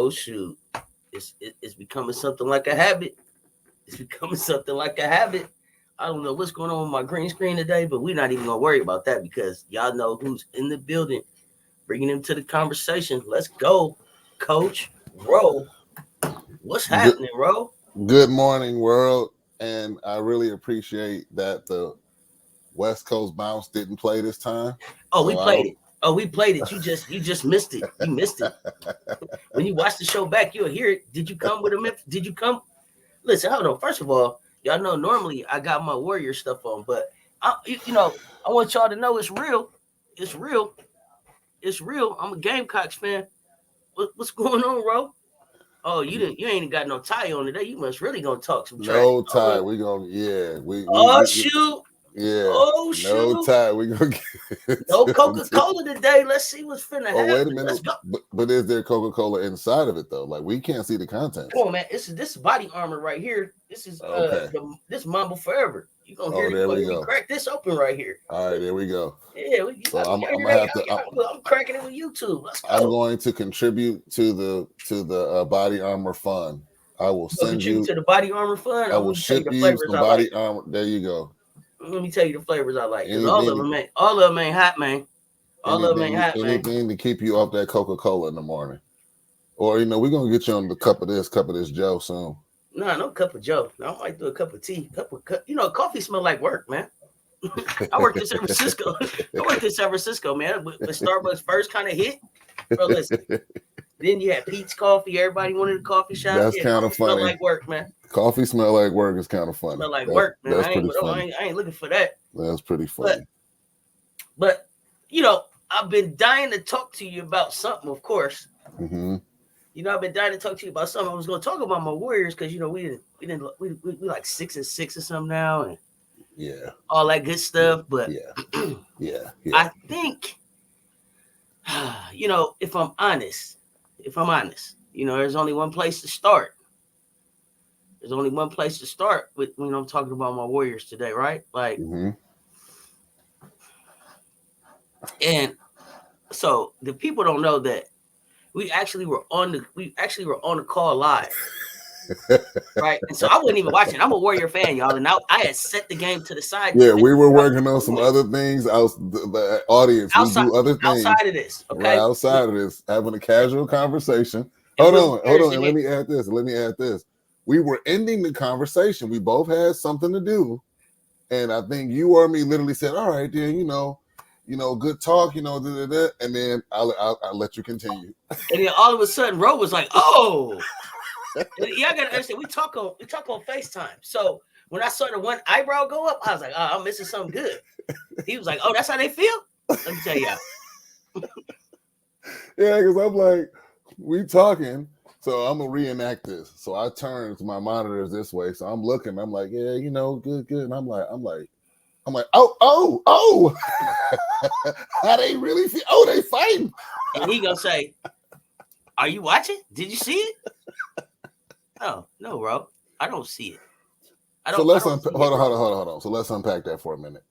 Oh shoot, it's becoming something like a habit. It's becoming something like a habit. I don't know what's going on with my green screen today, but we're not even gonna worry about that because y'all know who's in the building, bringing them to the conversation. Let's go, Coach Ro. What's happening, Ro? Good morning, world. And I really appreciate that the West Coast bounce didn't play this time. Oh, so we played it. Oh, we played it. You just missed it. You missed it. When you watch the show back, you'll hear it. Did you come with a Memphis? Did you come? Listen, hold on. First of all, y'all know normally I got my Warrior stuff on, but I want y'all to know it's real. It's real. It's real. I'm a Gamecocks fan. What's going on, Ro? Oh, you ain't got no tie on today. You must really gonna talk some trash. No tie. We gonna we shoot. Yeah. Oh shoot. No tie. We gonna get no Coca-Cola today. Let's see what's finna happen. Wait a minute. Let's go. But is there Coca-Cola inside of it though? Like we can't see the content. Come on, man. This is body armor right here. This is this Mamba Forever. You gonna hear there we go. Crack this open right here. All right, there we go. Yeah, I'm cracking it with YouTube. Let's go. I'm going to contribute to the body armor fun. I will send you to the body armor fun. I will ship you some body armor. There you go. Let me tell you the flavors I like. All of them ain't hot, man. All of them ain't hot, man. Anything to keep you off that Coca-Cola in the morning. Or, we're going to get you on the cup of this Joe soon. No cup of Joe. I might do a cup of tea. Coffee smell like work, man. I worked in San Francisco. Man. When Starbucks first kind of hit, bro, listen. Then you had Pete's Coffee. Everybody wanted a coffee shop. That's kind of funny. Smell like work, man. Coffee smell like work is kind of funny. Smell like work, man. I ain't looking for that. That's pretty funny. But I've been dying to talk to you about something, of course. Mm-hmm. I've been dying to talk to you about something. I was going to talk about my Warriors because we like 6-6 or something now, and all that good stuff. But yeah. I think if I'm honest, there's only one place to start. There's only one place to start with when I'm talking about my Warriors today, right? Like, and so the people don't know that we actually were on the call live, right? And so I wasn't even watching. I'm a Warrior fan, y'all, and I had set the game to the side. Yeah, we were working on some other things. The audience, we do other things outside of this. Okay, right outside of this, having a casual conversation. Hold on, and let me add this. We were ending the conversation. We both had something to do. And I think you or me literally said, all right, then, good talk, and then I'll let you continue. And then all of a sudden, Ro was like, oh. Yeah, I got to understand. We talk on FaceTime. So when I saw the one eyebrow go up, I was like, oh, I'm missing something good. He was like, oh, that's how they feel? Let me tell y'all. Yeah, because I'm like, we talking. So I'm gonna reenact this. So I turned my monitors this way. So I'm looking. I'm like, yeah, good. And I'm like, oh. How they really feel? Oh, they fighting. And he gonna say, are you watching? Did you see it? Oh, no, bro. I don't see it. Hold on. So let's unpack that for a minute.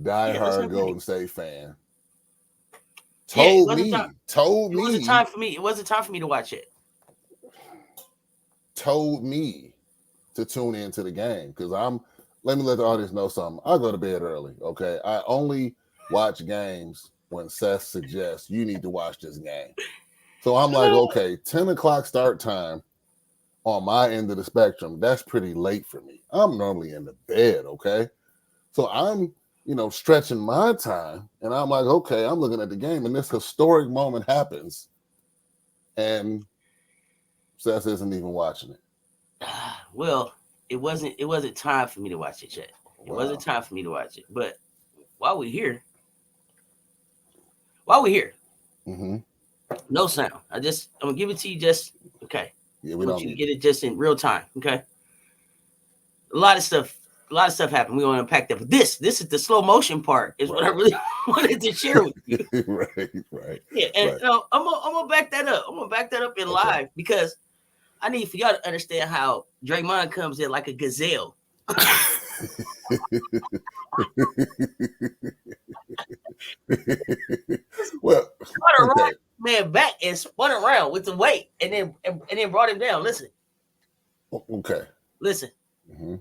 Die-hard Golden State fan. Told me. It wasn't time for me. It wasn't time for me to watch it. Told me to tune into the game because let me let the audience know something. I go to bed early. Okay. I only watch games when Seth suggests you need to watch this game. So I'm like, okay, 10 o'clock start time on my end of the spectrum. That's pretty late for me. I'm normally in the bed. Okay. So I'm stretching my time. And I'm like, okay, I'm looking at the game and this historic moment happens. And Seth isn't even watching it. Well, it wasn't time for me to watch it yet. It wasn't time for me to watch it. But while we're here, no sound. I'm gonna give it to you okay. Yeah, we want you to get it just in real time. Okay. A lot of stuff happened. We want to unpack that. But this is the slow motion part, is what I really wanted to share with you. Right. Yeah, and I'm gonna back that up. I'm gonna back that up in live because I need for y'all to understand how Draymond comes in like a gazelle. Well, man back and spun around with the weight, and then brought him down. Listen. Okay. Listen. Mm-hmm.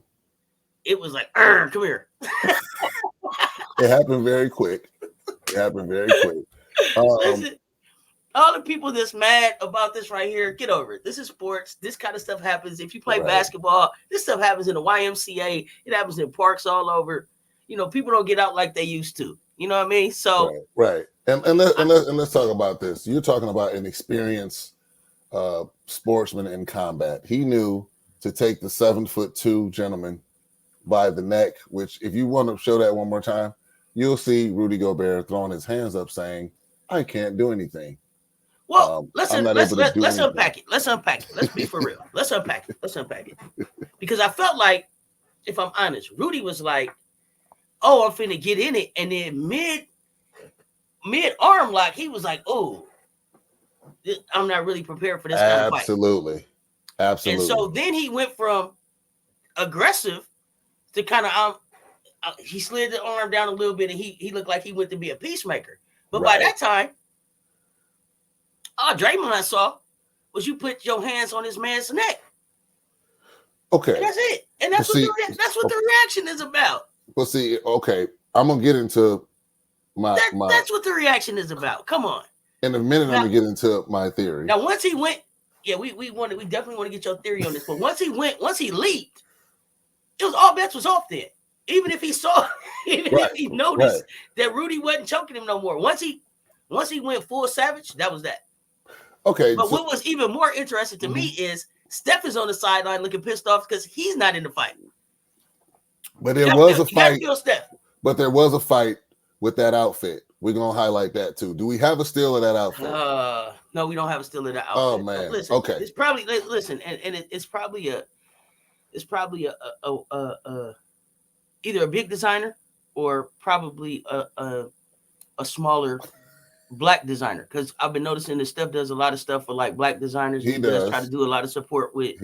It was like, come here. It happened very quick. Listen, all the people that's mad about this right here, get over it. This is sports. This kind of stuff happens. If you play basketball, this stuff happens in the YMCA. It happens in parks all over. You know, people don't get out like they used to. You know what I mean? So right. And let's talk about this. You're talking about an experienced sportsman in combat. He knew to take the 7'2" gentleman by the neck, which if you want to show that one more time, you'll see Rudy Gobert throwing his hands up saying, I can't do anything. Well, let's unpack it. Let's be for real. Let's unpack it. Because I felt like, if I'm honest, Rudy was like, oh, I'm finna get in it. And then mid arm lock, he was like, oh, I'm not really prepared for this kind of fight. Absolutely. And so then he went from aggressive to kind of, he slid the arm down a little bit, and he looked like he went to be a peacemaker. But by that time, all Draymond saw was you put your hands on his man's neck. Okay. And that's it. And that's what the reaction is about. Well, see, okay, I'm gonna get into my that's what the reaction is about. Come on. In a minute, I'm gonna get into my theory. Now, once he went, we definitely want to get your theory on this. But once he leaped, it was all bets was off then. Even if he saw, if he noticed that Rudy wasn't choking him no more. Once he went full savage, that was that. Okay. But what was even more interesting to me is Steph is on the sideline looking pissed off because he's not in the fight. But there was a fight. Steph. But there was a fight with that outfit. We're gonna highlight that too. Do we have a steal of that outfit? No, we don't have a steal of that outfit. Oh man. Listen, okay. It's probably it's probably either a big designer or probably a smaller black designer, because I've been noticing that Steph does a lot of stuff for like black designers. He does try to do a lot of support with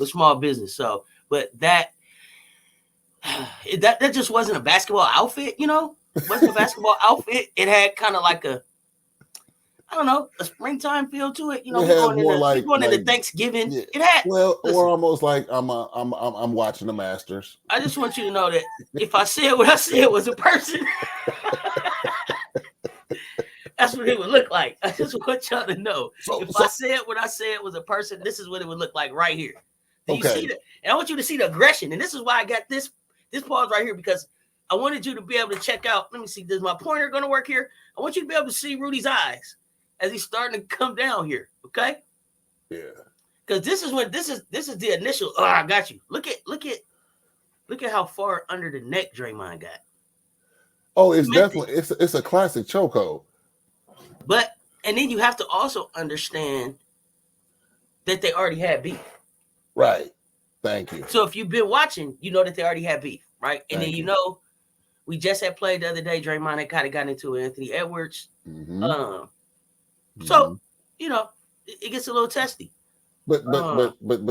small business. So, but that just wasn't a basketball outfit, you know. It wasn't a basketball outfit. It had kind of like a springtime feel to it. You know, going into Thanksgiving. Yeah. It had or almost like I'm watching the Masters. I just want you to know that if I said what I said was a person, that's what it would look like. I just want y'all to know. I said what I said was a person, this is what it would look like right here. Do you see that? And I want you to see the aggression. And this is why I got this pause right here, because I wanted you to be able to check out. Let me see. Does my pointer going to work here? I want you to be able to see Rudy's eyes as he's starting to come down here. Okay. Yeah. Because this is the initial. Oh, I got you. Look at how far under the neck Draymond got. Oh, it's definitely it's a classic chokehold. And then you have to also understand that they already had beef. Right. Thank you. So if you've been watching, you know that they already had beef, right? And then you know, we just had played the other day. Draymond had kind of got into Anthony Edwards. Mm-hmm. So you know, it gets a little testy. But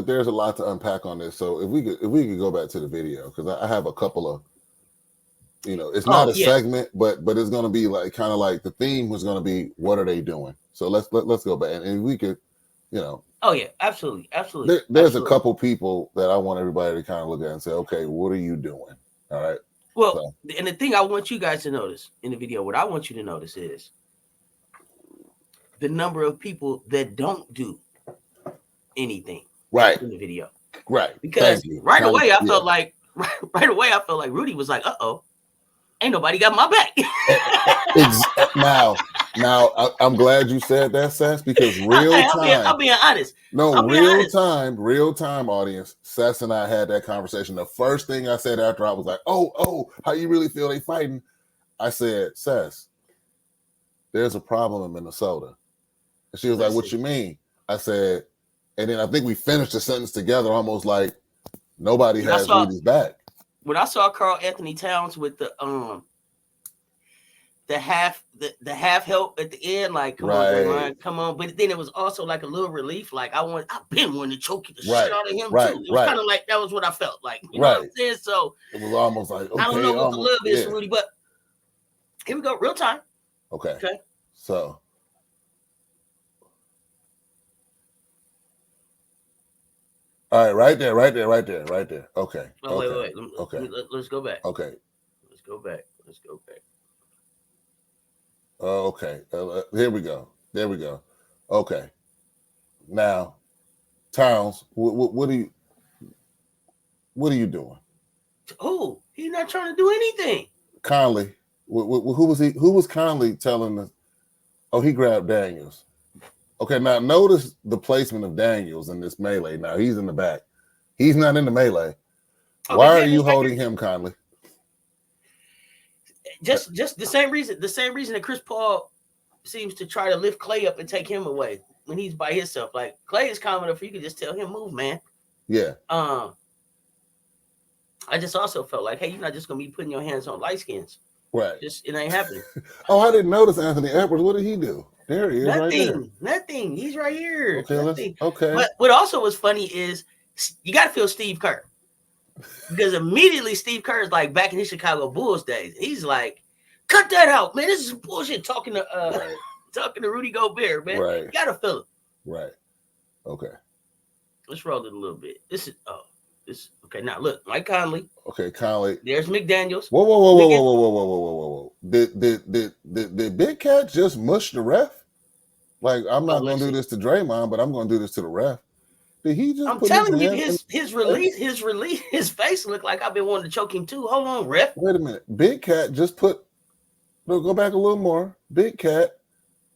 there's a lot to unpack on this. So if we could go back to the video, because I have a couple of, you know, it's not a segment, but it's going to be like kind of like the theme was going to be what are they doing? So let's go back and we could, you know. Oh yeah, absolutely. There's a couple people that I want everybody to kind of look at and say, okay, what are you doing? All right. Well, and the thing I want you guys to notice in the video, what I want you to notice is the number of people that don't do anything in the video. Right. Because right away I felt like Rudy was like, ain't nobody got my back. Now, I'm glad you said that, Cess, because I'm being honest. Real time audience, Cess and I had that conversation. The first thing I said after I was like, how you really feel they fighting? I said, Cess, there's a problem in Minnesota. And she was like, what you mean? I said, and then I think we finished the sentence together almost like nobody has Rudy's back. When I saw Karl Anthony Towns with the half help at the end, like come on, Draymond, come on. But then it was also like a little relief, like I've been wanting to choke the shit out of him too. It was kind of like that was what I felt like. You know what I'm saying? So it was almost like I don't know what the love is, Rudy, but here we go, real time. Okay. So All right, right there. Okay. Oh, okay. wait. Okay. Let's go back. Okay. Let's go back. Okay. Here we go. There we go. Okay. Now, Towns, what are you doing? Oh, he's not trying to do anything. Conley, who was he? Who was Conley telling us? Oh, he grabbed Daniels. Okay, now notice the placement of Daniels in this melee. Now he's in the back. He's not in the melee. Okay, Why are you holding him, Conley? Just the same reason that Chris Paul seems to try to lift Clay up and take him away when he's by himself. Like Clay is calm enough for you can just tell him move, man. Yeah. I just also felt like, hey, you're not just gonna be putting your hands on light skins. Right. Just it ain't happening. Oh, I didn't notice Anthony Edwards. What did he do? There he is. Nothing. He's right here. Okay, But what also was funny is you got to feel Steve Kerr because immediately Steve Kerr is like back in his Chicago Bulls days. He's like, cut that out, man. This is bullshit. Talking to Rudy Gobert, man. Right. You got to feel it. Right. Okay. Let's roll it a little bit. This okay. Now look, Mike Conley. Okay, Conley. There's McDaniels. Whoa. Did Big Cat just mush the ref? Like, I'm not going to do this to Draymond, but I'm going to do this to the ref. Did he just? I'm telling you, his release, his face looked like I've been wanting to choke him too. Hold on, ref. Wait a minute. Big Cat just put. No, go back a little more. Big Cat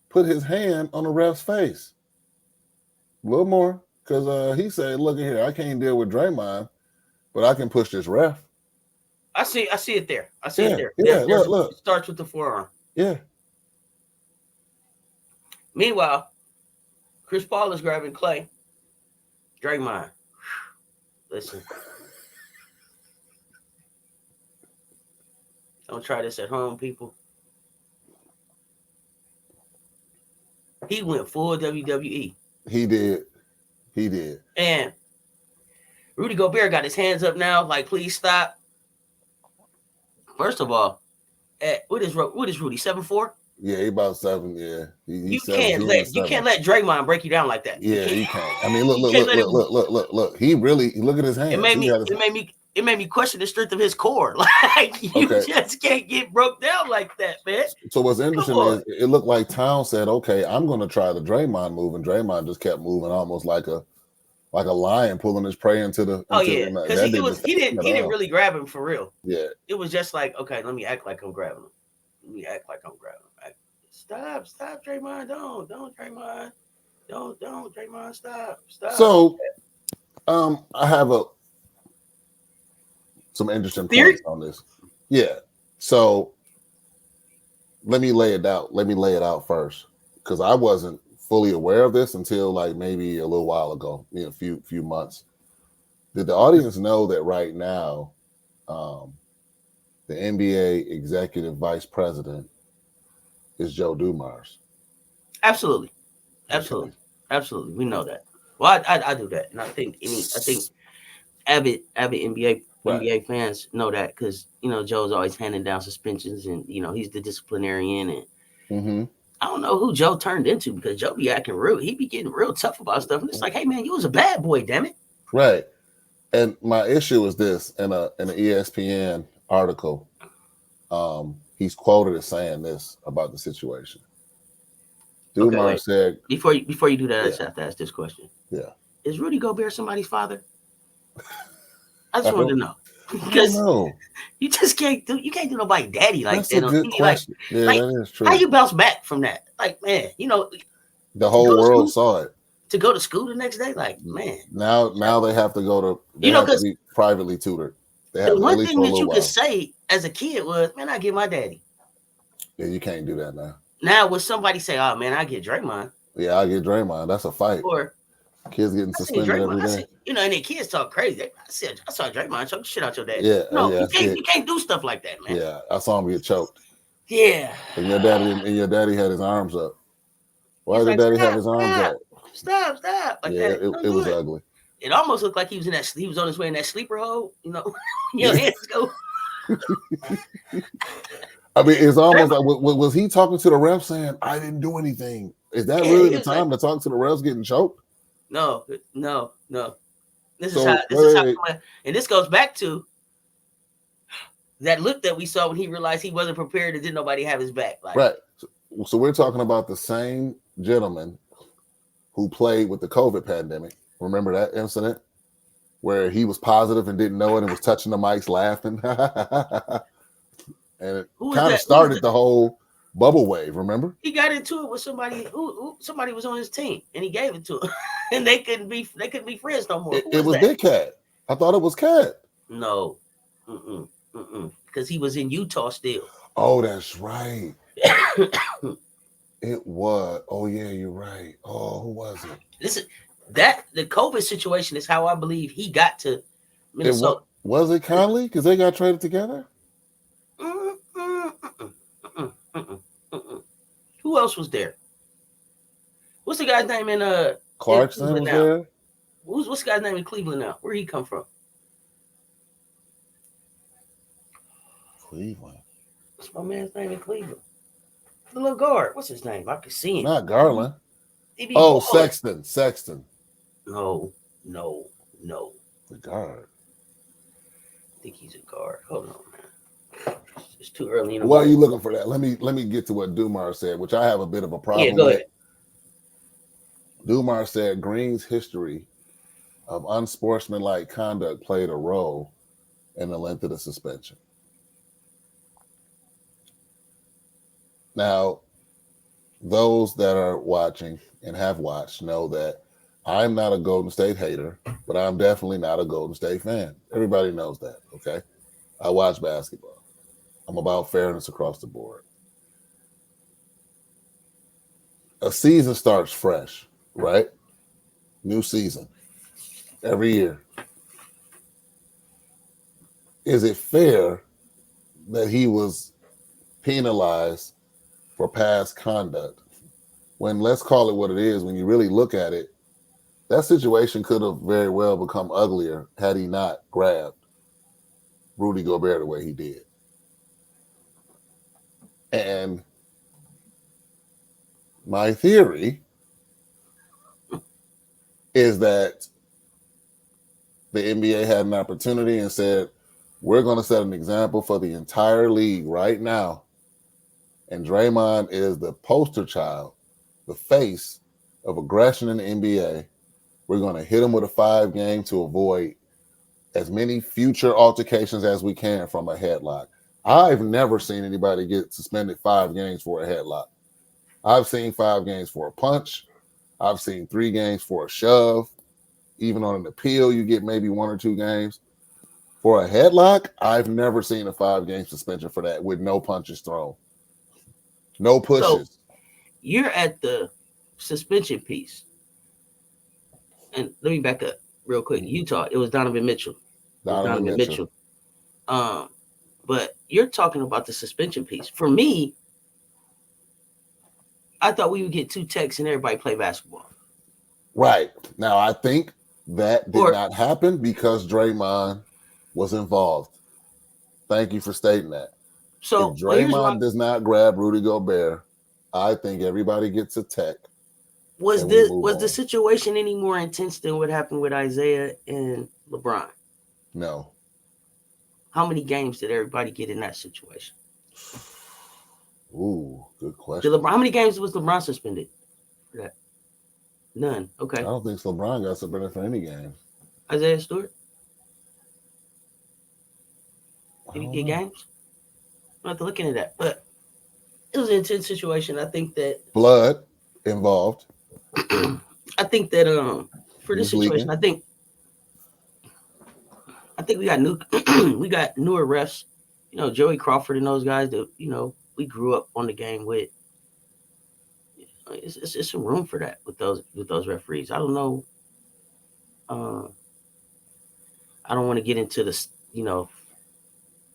put his hand on the ref's face. A little more, because he said, "Look at here, I can't deal with Draymond, but I can push this ref." I see it there. I see it there. Yeah, look. It starts with the forearm. Yeah. Meanwhile, Chris Paul is grabbing Clay. Draymond. Listen. Don't try this at home, people. He went full WWE. He did. And Rudy Gobert got his hands up now, like, please stop. First of all, what is Rudy, 7'4"? Yeah, he about 7. Yeah, you can't let Draymond break you down like that. Yeah, you can't. I mean, look. He really look at his hands. It made me question the strength of his core. Like you just can't get broke down like that, man. So what's interesting is it looked like Town said, "Okay, I'm going to try the Draymond move," and Draymond just kept moving, almost like a lion pulling his prey into the. Because he didn't really grab him for real. Yeah, it was just like, okay, let me act like I'm grabbing him. Stop, Draymond, don't Draymond, don't Draymond, stop. So, I have some interesting points on this. Yeah. So let me lay it out. Let me lay it out first, because I wasn't fully aware of this until like maybe a little while ago, a few months. Did the audience know that right now, the NBA executive vice president is Joe Dumars? Absolutely. We know that. Well, I do that, and I think avid NBA fans know that because Joe's always handing down suspensions, and he's the disciplinarian, and I don't know who Joe turned into, because Joe be acting real. He be getting real tough about stuff, and it's like, hey man, you was a bad boy, damn it. Right. And my issue is this: in an ESPN article, he's quoted as saying this about the situation. Dumars said, before you do that, I just have to ask this question. Yeah. Is Rudy Gobert somebody's father? I just wanted to know. Because you just can't do nobody daddy like That's that. That's a good question. That is true. How you bounce back from that? Like, man, the whole world saw it. To go to school the next day, like, man. Now they have to go to to be privately tutored. They have the one thing that you could say as a kid was, man, I get my daddy. Yeah, you can't do that now. Now, when somebody say, oh man, I get Draymond. Yeah, I get Draymond. That's a fight. Or kids getting suspended every day. And then kids talk crazy. I saw Draymond choke the shit out your dad. Yeah, you can't do stuff like that, man. Yeah, I saw him get choked. Yeah. And your daddy had his arms up. Why did daddy have his arms up? Stop. Like that. It was ugly. It almost looked like he was on his way in that sleeper hole. Your hands go. I mean, it's almost like, was he talking to the ref saying, I didn't do anything? Is that really the time to talk to the refs getting choked? No. This is So how and this goes back to that look that we saw when he realized he wasn't prepared and didn't nobody have his back. Like, right. So we're talking about the same gentleman who played with the COVID pandemic. Remember that incident where he was positive and didn't know it and was touching the mics laughing? And it kind of started the whole bubble wave, remember? He got into it with somebody who somebody was on his team and he gave it to him. And they couldn't be friends no more. It was Big Cat. I thought it was Cat. No. Because he was in Utah still. Oh, that's right. It was. Oh, yeah, you're right. Oh, who was it? Listen, the COVID situation is how I believe he got to Minnesota. Was it Conley? Because they got traded together? Who else was there? What's the guy's name in Clarkson was there? What's the guy's name in Cleveland now? Where he come from? Cleveland. What's my man's name in Cleveland? The little guard. What's his name? I can see him. Not Garland. Oh, Sexton. No. The guard. I think he's a guard. Hold on, man. It's too early in the While you looking for that, let me get to what Dumar said, which I have a bit of a problem go with. ahead. Dumar said Green's history of unsportsmanlike conduct played a role in the length of the suspension. Now, those that are watching and have watched know that I'm not a Golden State hater, but I'm definitely not a Golden State fan. Everybody knows that, okay? I watch basketball. I'm about fairness across the board. A season starts fresh, right? New season every year. Is it fair that he was penalized for past conduct when, let's call it what it is, when you really look at it, that situation could have very well become uglier had he not grabbed Rudy Gobert the way he did? And my theory is that the NBA had an opportunity and said, we're going to set an example for the entire league right now. And Draymond is the poster child, the face of aggression in the NBA. We're going to hit him with a 5-game to avoid as many future altercations as we can from a headlock. I've never seen anybody get suspended 5 games for a headlock. I've seen 5 games for a punch. I've seen 3 games for a shove. Even on an appeal, you get maybe 1 or 2 games. For a headlock, I've never seen a 5-game suspension for that with no punches thrown. No pushes. So you're at the suspension piece. And let me back up real quick. Utah, it was Donovan Mitchell. Donovan Mitchell. But you're talking about the suspension piece. For me, I thought we would get 2 techs and everybody play basketball. Right. Now, I think that did not happen because Draymond was involved. Thank you for stating that. So if Draymond does not grab Rudy Gobert, I think everybody gets a tech. Was the situation any more intense than what happened with Isaiah and LeBron? No. How many games did everybody get in that situation? Ooh, good question. How many games was LeBron suspended for that? None. Okay. I don't think LeBron got suspended for any game. Isaiah Stewart? Did he get games? I'm not looking at that, but it was an intense situation. I think that blood involved. I think that for this situation, I think we got newer refs. You know, Joey Crawford and those guys that we grew up on the game with. It's some room for that with those referees. I don't know. I don't want to get into the the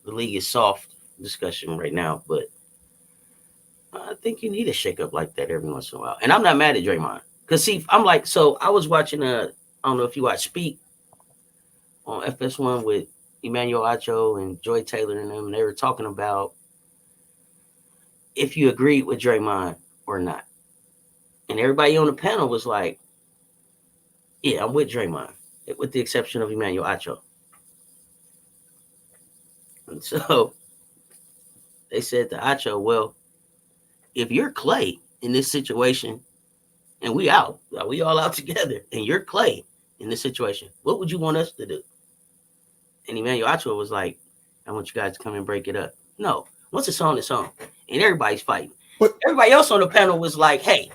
league is soft discussion right now, but I think you need a shake up like that every once in a while. And I'm not mad at Draymond because I'm like, so I was watching I don't know if you watch Speak on FS1 with Emmanuel Acho and Joy Taylor and them. And they were talking about if you agreed with Draymond or not. And everybody on the panel was like, yeah, I'm with Draymond. with the exception of Emmanuel Acho. And so they said to Acho, well, if you're Clay in this situation and we out, we all out together, and you're Clay in this situation, what would you want us to do? And Emmanuel Acho was like, I want you guys to come and break it up. No, once it's on, it's on. And everybody's fighting. But everybody else on the panel was like, hey,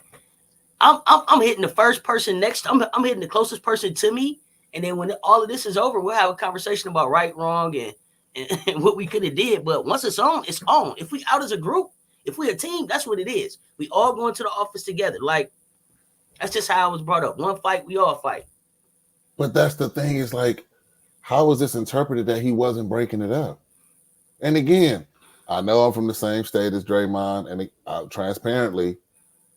I'm hitting the first person next. I'm hitting the closest person to me. And then when all of this is over, we'll have a conversation about right, wrong, and what we could have did. But once it's on, it's on. If we out as a group, if we a team, that's what it is. We all go into the office together. Like, that's just how I was brought up. One fight, we all fight. But that's the thing, is like, how was this interpreted that he wasn't breaking it up? And again, I know I'm from the same state as Draymond, and transparently,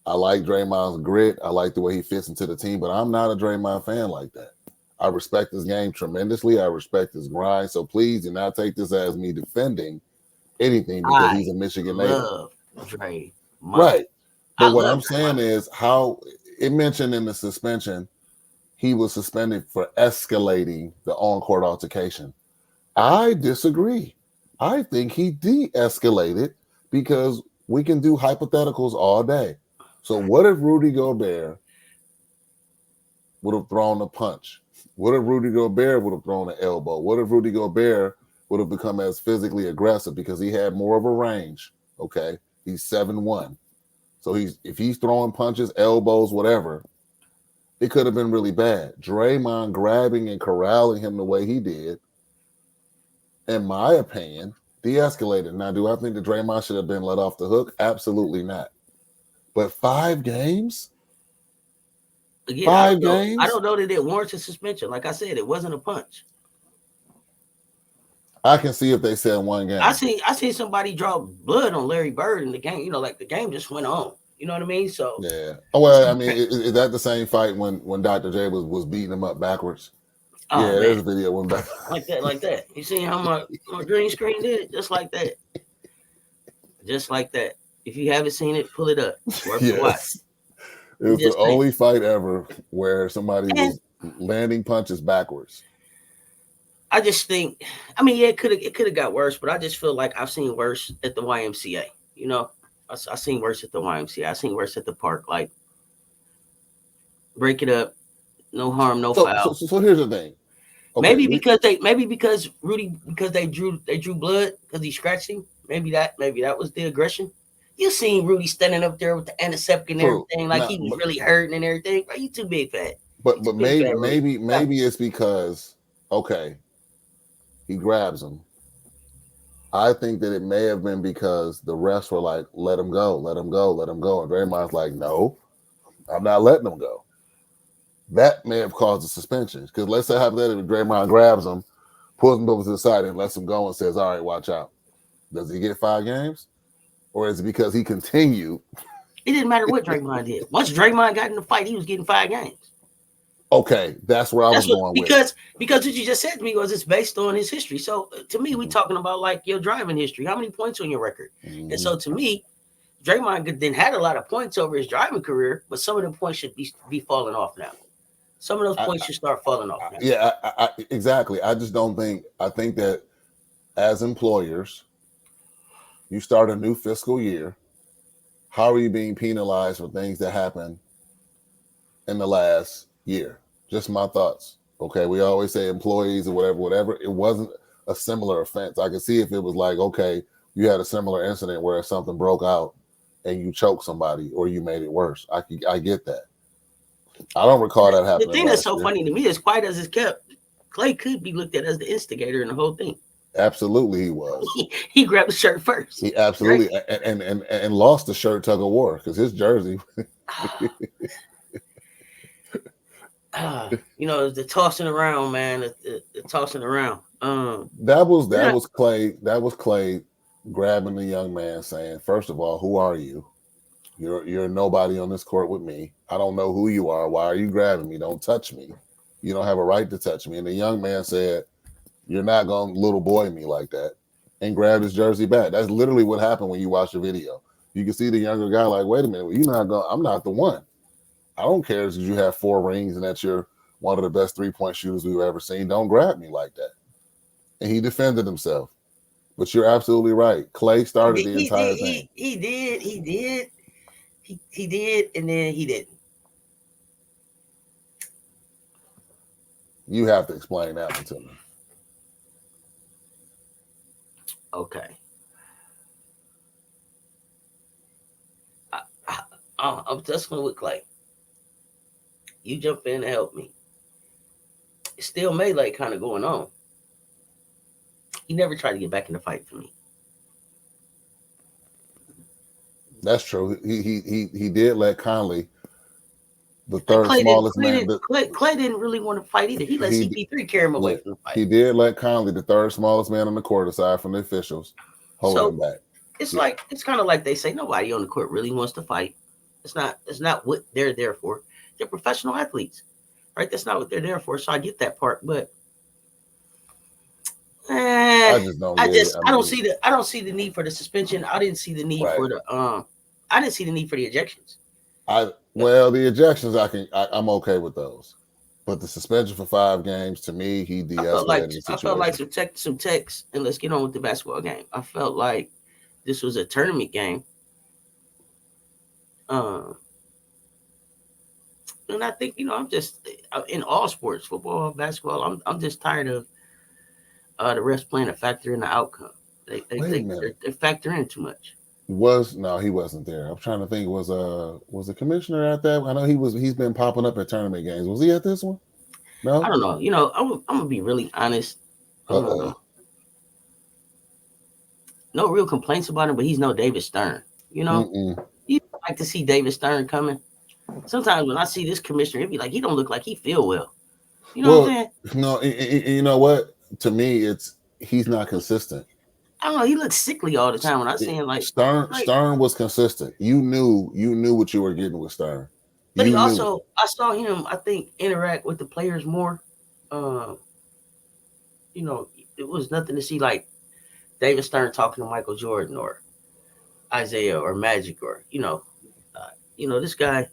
I like Draymond's grit. I like the way he fits into the team, but I'm not a Draymond fan like that. I respect his game tremendously. I respect his grind. So please do not take this as me defending anything because he's a Michigan native. Dre. Right. But what I'm saying is how it mentioned in the suspension, he was suspended for escalating the on-court altercation. I disagree. I think he de-escalated because we can do hypotheticals all day. So what if Rudy Gobert would have thrown a punch? What if Rudy Gobert would have thrown an elbow? What if Rudy Gobert would have become as physically aggressive because he had more of a range? Okay, he's 7'1". So if he's throwing punches, elbows, whatever, it could have been really bad. Draymond grabbing and corralling him the way he did, in my opinion, de-escalated. Now, do I think that Draymond should have been let off the hook? Absolutely not. But 5 games? Again, 5 games? I don't know that it warrants a suspension. Like I said, it wasn't a punch. I can see if they said 1 game. I seen somebody draw blood on Larry Bird in the game. You know, like the game just went on. You know what I mean? So yeah. Oh, well, I mean, is that the same fight when Dr. J was beating him up backwards? Oh, yeah, man. There's a video one back. Like that. You see how my green screen did? Just like that. Just like that. If you haven't seen it, pull it up. Yes. It was the only fight ever where somebody was landing punches backwards. I just think, I mean, yeah, it could have got worse, but I just feel like I've seen worse at the YMCA. You know, I seen worse at the YMCA. I seen worse at the park. Like, break it up, no harm, no foul. So here's the thing. Okay, maybe because they drew blood because he scratched him. Maybe that was the aggression. You seen Rudy standing up there with the antiseptic and everything, like he was really hurting and everything. Bro, you too big for that. But maybe it's because he grabs him. I think that it may have been because the refs were like, let him go, let him go, let him go. And Draymond's like, no, I'm not letting him go. That may have caused a suspension. Because let's say hypothetically Draymond grabs him, pulls him over to the side and lets him go and says, all right, watch out. Does he get 5 games? Or is it because he continued? It didn't matter what Draymond did. Once Draymond got in the fight, he was getting 5 games. Okay, that's where I was going with. Because what you just said to me was it's based on his history. So to me, we're talking about like your driving history. How many points on your record? Mm-hmm. And so to me, Draymond then had a lot of points over his driving career, but some of them points should be falling off now. Some of those points should start falling off now. Yeah, exactly. I think that as employers, you start a new fiscal year. How are you being penalized for things that happened in the last year? Just my thoughts. Okay, we always say employees or whatever. It wasn't a similar offense. I could see if it was like, okay, you had a similar incident where something broke out and you choked somebody or you made it worse. I get that. I don't recall that happening. The thing that's so funny to me is, quiet as it's kept, Clay could be looked at as the instigator in the whole thing. Absolutely, he was. He grabbed the shirt first. He absolutely, right? and lost the shirt tug of war because his jersey. You know, the tossing around, man. The tossing around. That was Clay. That was Clay grabbing the young man, saying, "First of all, who are you? You're nobody on this court with me. I don't know who you are. Why are you grabbing me? Don't touch me. You don't have a right to touch me." And the young man said, "You're not going to little boy me like that," and grabbed his jersey back. That's literally what happened when you watch the video. You can see the younger guy like, "Wait a minute, you're not going. I'm not the one. I don't care if you have 4 rings and that you're one of the best 3-point shooters we've ever seen. Don't grab me like that. And he defended himself. But you're absolutely right. Clay started the entire thing. He did, and then he didn't. You have to explain that one to me. Okay. I'm tussling with Clay. You jump in to help me. It's still melee kind of going on. He never tried to get back in the fight for me. That's true. He did let Conley, the third smallest man. Clay didn't really want to fight either. He let CP3 carry him away from the fight. He did let Conley, the third smallest man on the court, aside from the officials, hold him back. It's kind of like they say nobody on the court really wants to fight. It's not what they're there for. They're professional athletes, right? That's not what they're there for. So I get that part, but I don't see the need for the suspension. I didn't see the need for the I didn't see the need for the ejections. The ejections I'm okay with those, but the suspension for 5 games, to me, he de-escalated the situation. I felt like some text, and let's get on with the basketball game. I felt like this was a tournament game. And I think, I'm just in all sports, football, basketball, I'm just tired of the refs playing a factor in the outcome. They factor in too much. He wasn't there. I'm trying to think. Was the commissioner at that? I know he's been popping up at tournament games. Was he at this one? No, I don't know. I'm gonna be really honest. No real complaints about him, but he's no David Stern. You like to see David Stern coming. Sometimes when I see this commissioner, it'd be like he don't look like he feel well. You know what I'm saying? No, you know what? To me, he's not consistent. I don't know. He looks sickly all the time when I see him. Like Stern was consistent. You knew what you were getting with Stern. But I saw him, I think, interact with the players more. It was nothing to see like David Stern talking to Michael Jordan or Isaiah or Magic or this guy.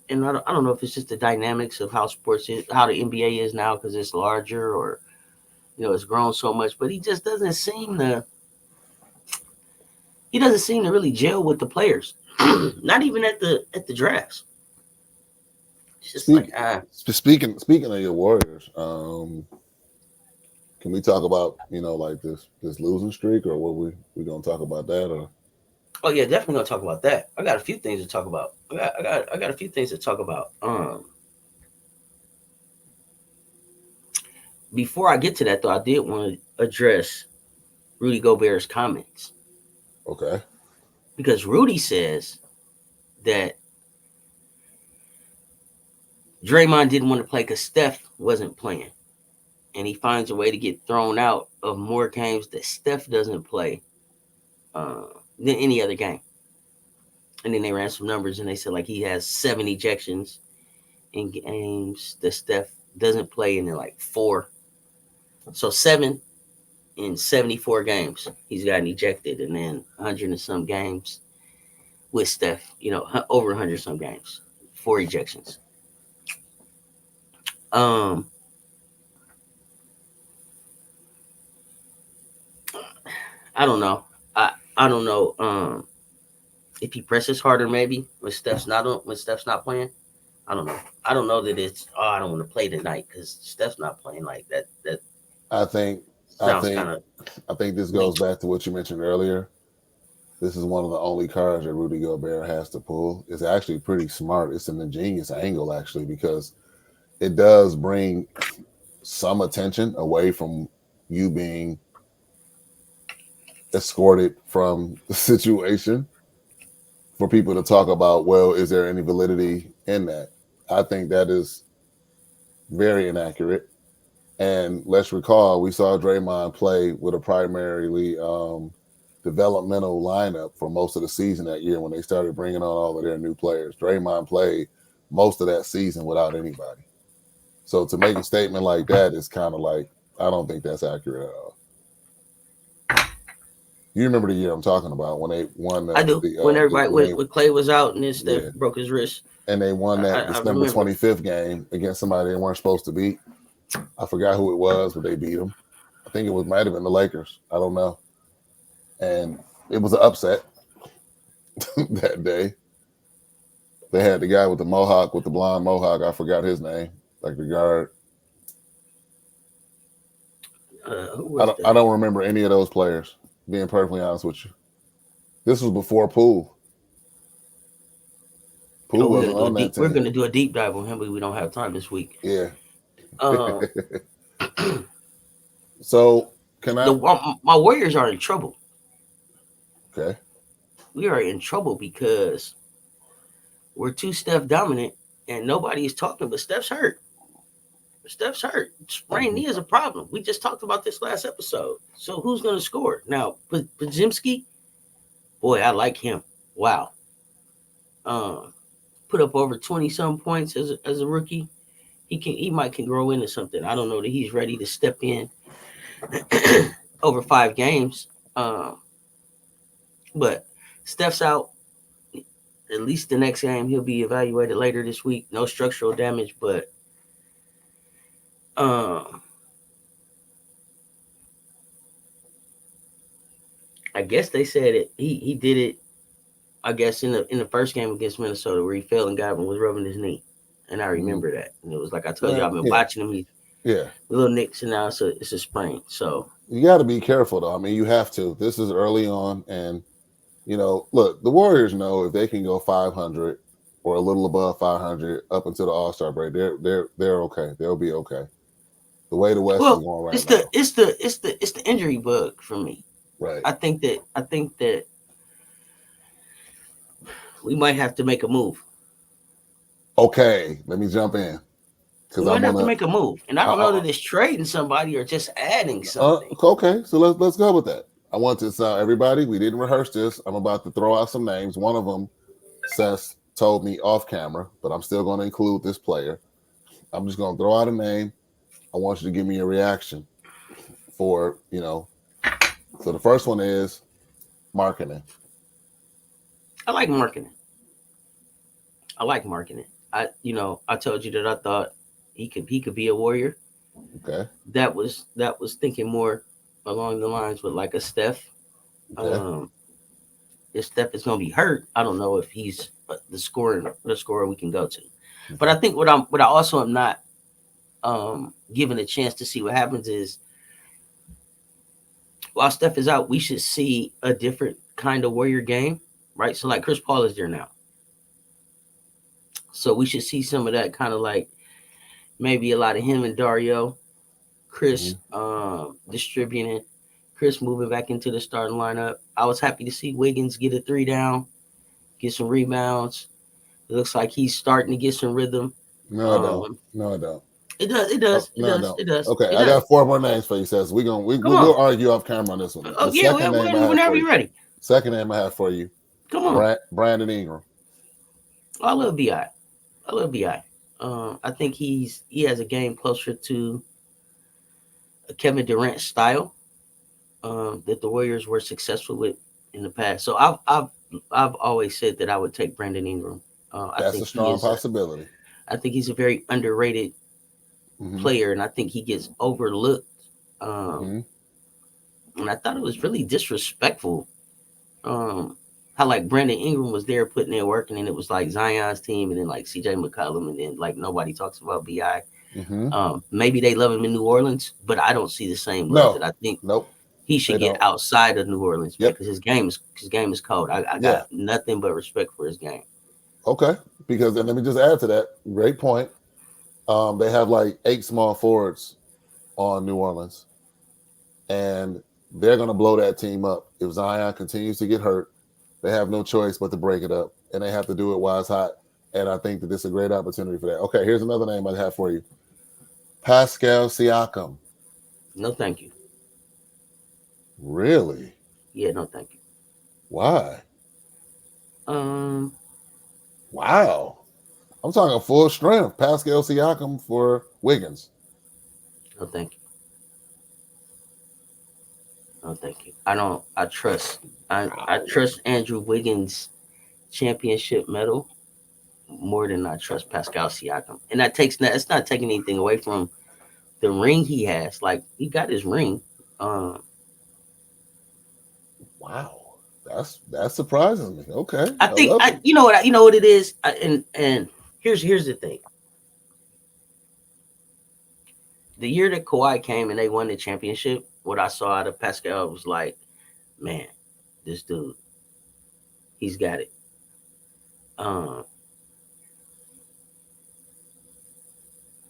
And I don't know if it's just the dynamics of how sports is, how the NBA is now because it's larger or it's grown so much. But he just doesn't seem to. He doesn't seem to really gel with the players. Not even at the drafts. It's just speaking of your Warriors, can we talk about like this losing streak, or what we gonna talk about that? Or oh yeah, definitely gonna talk about that. I got a few things to talk about. I got a few things to talk about. Before I get to that though, I did want to address Rudy Gobert's comments. Okay. Because Rudy says that Draymond didn't want to play because Steph wasn't playing. And he finds a way to get thrown out of more games that Steph doesn't play than any other game. And then they ran some numbers and they said like he has 7 ejections in games that Steph doesn't play, and then like 4. So 7 in 74 games he's gotten ejected, and then 100 and some games with Steph, over 100 some games, 4 ejections. I don't know. I don't know if he presses harder maybe when Steph's not playing. I don't know. I don't know that it's I don't want to play tonight because Steph's not playing like that. I think this goes back to what you mentioned earlier. This is one of the only cards that Rudy Gobert has to pull. It's actually pretty smart. It's an ingenious angle, actually, because it does bring some attention away from you being escorted from the situation for people to talk about, well, is there any validity in that? I think that is very inaccurate. And let's recall, we saw Draymond play with a primarily developmental lineup for most of the season that year when they started bringing on all of their new players. Draymond played most of that season without anybody. So to make a statement like that is kind of like, I don't think that's accurate at all. You remember the year I'm talking about when they won? I do. When everybody, when Clay was out and then Steph broke his wrist. and they won that I December remember. 25th game against somebody they weren't supposed to beat. I forgot who it was, but they beat them. I think might have been the Lakers. I don't know. And it was an upset that day. They had the guy with the mohawk, with the blonde mohawk. I forgot his name, like the guard. I don't remember any of those players, being perfectly honest with you. This was before Poole. Poole wasn't on that team. We're going to do a deep dive on him, but we don't have time this week. Yeah. So can my Warriors are in trouble. Okay. We are in trouble because we're too Steph dominant and nobody is talking, but Steph's hurt. Steph's hurt. Sprained knee is a problem. We just talked about this last episode. So who's going to score? Now, Podziemski, boy, I like him. Wow. Put up over 20-some points as a rookie. He might can grow into something. I don't know that he's ready to step in over 5 games. But Steph's out. At least the next game he'll be evaluated later this week. No structural damage, but I guess they said it. He did it. I guess in the first game against Minnesota where he fell and Godwin was rubbing his knee, and I remember that. And it was like I told you, I've been watching him. He's little nicks, and now it's a sprain. So you got to be careful, though. I mean, you have to. This is early on, and look, the Warriors know if they can go 500 or a little above 500 up until the All-Star break, they're okay. They'll be okay. The way the West is going right now. It's the injury bug for me. Right. I think that we might have to make a move. Okay, let me jump in. We might have to make a move, and I don't know that it's trading somebody or just adding something. Okay, so let's go with that. I want to tell everybody we didn't rehearse this. I'm about to throw out some names. One of them, Cess told me off camera, but I'm still going to include this player. I'm just going to throw out a name. I want you to give me a reaction for, So the first one is marketing. I like marketing. I told you that I thought he could be a Warrior. Okay. That was thinking more along the lines with like a Steph. Okay. If Steph is gonna be hurt, I don't know if he's the scorer we can go to. But I think what I also am not given a chance to see what happens is while Steph is out, we should see a different kind of Warrior game, right? So like Chris Paul is there now. So we should see some of that kind of like maybe a lot of him and Dario, Chris distributing, Chris moving back into the starting lineup. I was happy to see Wiggins get a 3 down, get some rebounds. It looks like he's starting to get some rhythm. No, I don't. It does. Okay, I got 4 more names for you, Cess. We'll argue off camera on this one. Whenever you're ready. Second name I have for you. Come on. Brandon Ingram. I love BI. I think he has a game closer to a Kevin Durant style that the Warriors were successful with in the past. So I've always said that I would take Brandon Ingram. That's a strong possibility. I think he's a very underrated player, and I think he gets overlooked. And I thought it was really disrespectful. How like Brandon Ingram was there putting in work, and then it was like Zion's team, and then like CJ McCollum, and then like nobody talks about BI. Maybe they love him in New Orleans, but I don't see the same love that I think. He should get outside of New Orleans because his game is cold. I got nothing but respect for his game. Okay, because and let me just add to that. Great point. They have like 8 small forwards on New Orleans, and they're going to blow that team up if Zion continues to get hurt. They have no choice but to break it up, and they have to do it while it's hot. And I think that this is a great opportunity for that. Okay, here's another name I have for you. Pascal Siakam. No, thank you. Really? Yeah, no, thank you. Why? Wow. I'm talking full strength. Pascal Siakam for Wiggins. No, thank you. No, thank you. I trust Andrew Wiggins' championship medal. more than I trust Pascal Siakam. And it's not taking anything away from the ring he has. Like, he got his ring. Wow, that surprises me. Okay, I think love it. you know what it is. And here's the thing. The year that Kawhi came and they won the championship, what I saw out of Pascal was like, man, this dude, he's got it.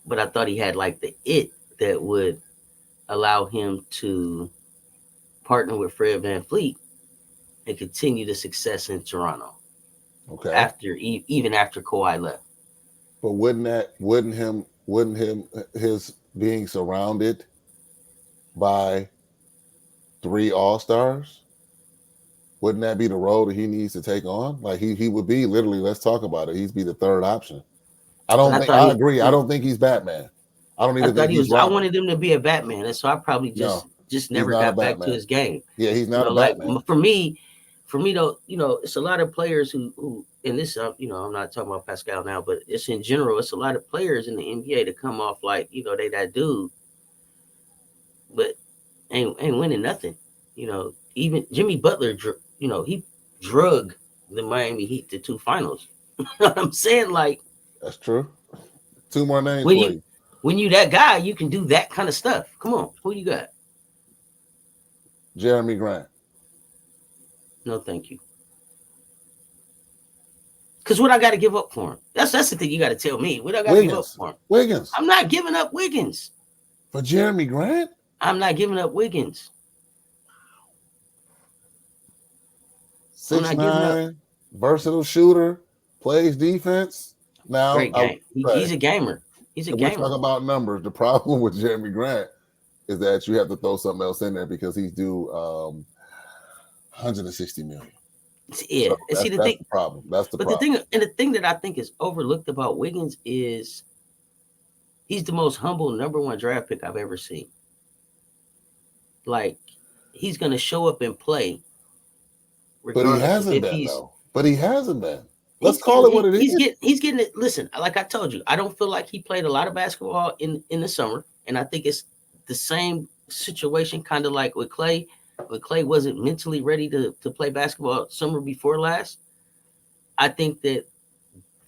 But I thought he had like the it that would allow him to partner with Fred VanVleet and continue the success in Toronto. Okay. Even after Kawhi left. But wouldn't his being surrounded by 3 All-Stars, wouldn't that be the role that he needs to take on? Like he would be literally, let's talk about it, he'd be the third option. I agree. I don't think he's Batman. I don't even think he's Robin. I wanted him to be a Batman, and so I probably just never got back to his game. Yeah, he's not a Batman. Like, for me though, it's a lot of players who in this, I'm not talking about Pascal now, but it's in general, it's a lot of players in the NBA that come off like, they that dude, but ain't winning nothing. Even Jimmy Butler, he drug the Miami Heat to 2 finals. You know what I'm saying? Like, that's true. 2 more names for you. When you that guy, you can do that kind of stuff. Come on, who you got? Jeremy Grant. No, thank you. Because what I got to give up for him? That's the thing you got to tell me. What I got to give up for him? Wiggins. I'm not giving up Wiggins. For Jeremy Grant? I'm not giving up Wiggins. 6'9", versatile shooter, plays defense. Now, great game. He's a gamer. He's a gamer. We're talking about numbers. The problem with Jeremy Grant is that you have to throw something else in there because he's due $160 million. Yeah, so that's the problem. That's the problem. The thing that I think is overlooked about Wiggins is he's the most humble number 1 draft pick I've ever seen. Like, he's gonna show up and play. But he hasn't been, though. But he hasn't been. Let's call it what it is. He's getting it. Listen, like I told you, I don't feel like he played a lot of basketball in the summer, and I think it's the same situation, kind of like with Clay. When Clay wasn't mentally ready to play basketball summer before last, I think that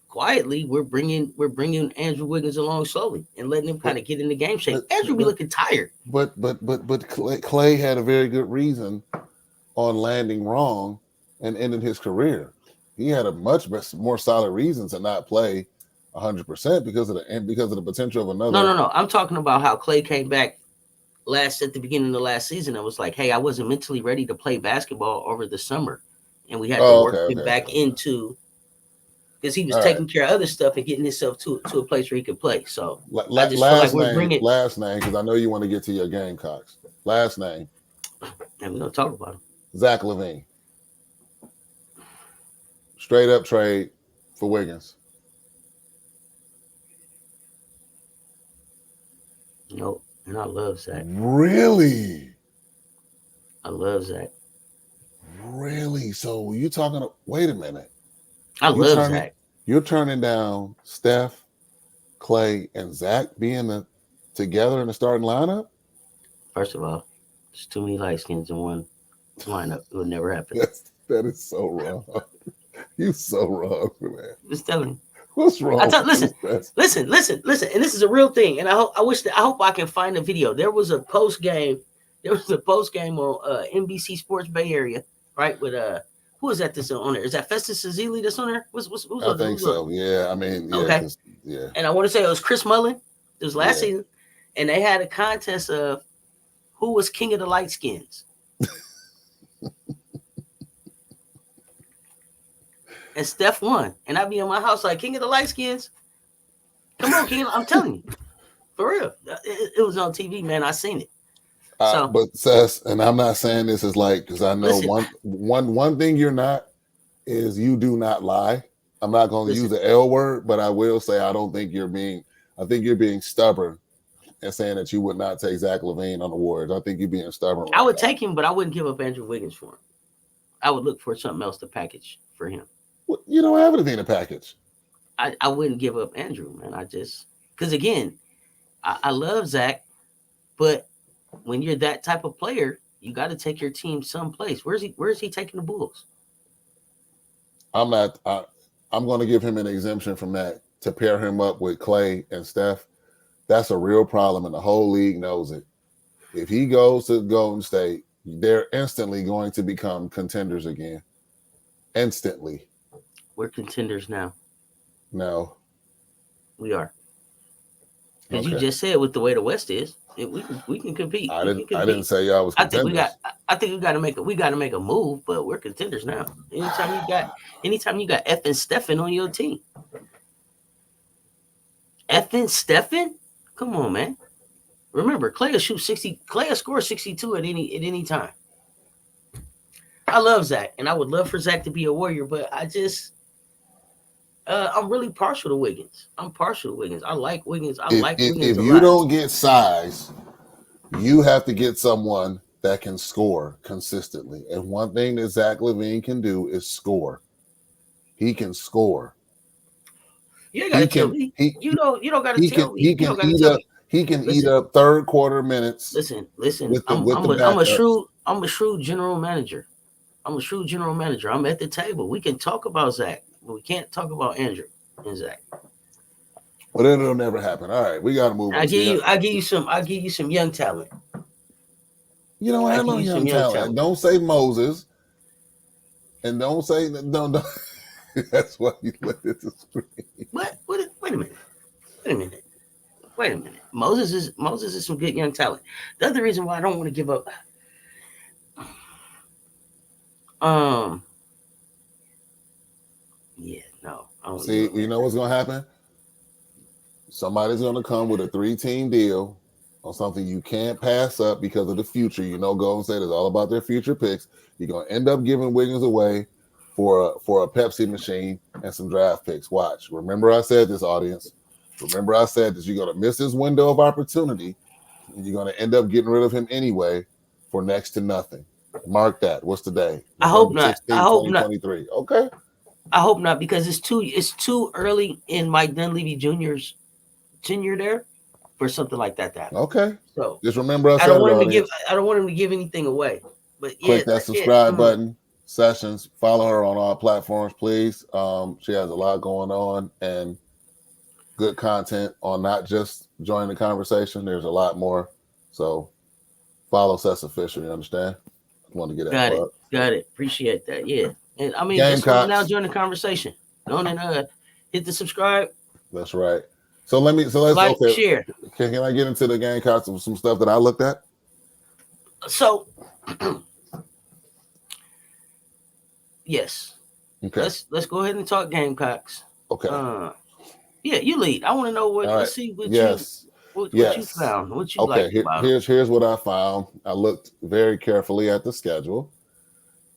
quietly we're bringing Andrew Wiggins along slowly and letting him kind of get in the game shape. Andrew be looking tired. But Clay had a very good reason on landing wrong and ending his career. He had a much more solid reason to not play 100% because of the potential of another. No. I'm talking about how Clay came back at the beginning of the last season. I was like, hey, I wasn't mentally ready to play basketball over the summer, and we had to work him back into, because he was taking care of other stuff and getting himself to a place where he could play. So I just feel like we're bringing last name, because I know you want to get to your Gamecocks. Last name, and we're gonna talk about him. Zach LaVine. Straight up trade for Wiggins. Nope. And I love Zach. Really? I love Zach. Really? So you talking? Wait a minute. I love Zach. You're turning down Steph, Clay, and Zach being together in the starting lineup? First of all, there's too many light skins in one lineup. It would never happen. That is so wrong. You so wrong for that. Just telling you. What's wrong? Listen. And this is a real thing. And I hope I can find the video. There was a post game on NBC Sports Bay Area, right? With who is that that's on there? Is that Festus Ezeli that's on there? Who's I think so. Yeah, I mean, yeah, okay. Yeah. And I want to say it was Chris Mullin. It was last season, and they had a contest of who was king of the light skins. And Steph won. And I'd be in my house like, king of the light skins? Come on, king. I'm telling you. For real. It was on TV, man. I seen it. But Cess, and I'm not saying this is like, because I know one thing you're not is you do not lie. I'm not going to use the L word, but I will say I think you're being stubborn and saying that you would not take Zach LaVine on the Warriors. I think you're being stubborn. I would take him, but I wouldn't give up Andrew Wiggins for him. I would look for something else to package for him. Well, you don't have anything to package. I wouldn't give up Andrew, man. Because again, I love Zach, but when you're that type of player, you got to take your team someplace. Where's he taking the Bulls? I'm not. I'm going to give him an exemption from that to pair him up with Clay and Steph. That's a real problem, and the whole league knows it. If he goes to Golden State, they're instantly going to become contenders again. Instantly. We're contenders now. No. We are. Because Okay. you just said with the way the West is, we can compete. I didn't say y'all was contenders. I think we got to make a move, but we're contenders now. Anytime you got effing Stephen on your team. Effing Stephen? Come on, man. Remember, Clay will shoot 60. Clay will score 62 at any time. I love Zach, and I would love for Zach to be a Warrior, but I'm really partial to Wiggins. I like Wiggins. If you don't get size, you have to get someone that can score consistently. And one thing that Zach LaVine can do is score. He can score. You gotta tell me. You don't gotta tell me. He can eat up third quarter minutes. Listen. I'm a shrewd general manager. I'm at the table. We can talk about Zach, but we can't talk about Andrew and Zach. Well, then it'll never happen. All right, we gotta move on. I give you some young talent. You know, I love young talent. Don't say Moses, and don't say don't. That's why you let it to screen. What? Wait a minute. Moses is some good young talent. The other reason why I don't want to give up. Yeah, no. See, you know what's gonna happen? Somebody's gonna come with a 3-team deal on something you can't pass up because of the future. You know, Golden State is all about their future picks. You're gonna end up giving Wiggins away for a Pepsi machine and some draft picks. Watch. Remember, I said this, audience. Remember, I said this. You're gonna miss this window of opportunity, and you're gonna end up getting rid of him anyway for next to nothing. Mark that. What's today? I hope not. 2023. Okay. I hope not, because it's too early in Mike Dunleavy Jr.'s tenure there for something like that to happen. Okay. So just remember, I don't want him to give anything away. But click that subscribe button. Sessions. Follow her on all platforms, please. She has a lot going on and good content on not just join the conversation. There's a lot more. So follow Cess Official. You understand? I want to get that. Got it. Appreciate that. Yeah. And I mean, just now join the conversation. Don't hit the subscribe. That's right. So let's like, share. Can I get into the Gamecocks with some stuff that I looked at? So yes. Okay. Let's go ahead and talk Gamecocks. Okay. Yeah, you lead. I want to know what. Right. Let's see what you found. What you like about it. Here's what I found. I looked very carefully at the schedule,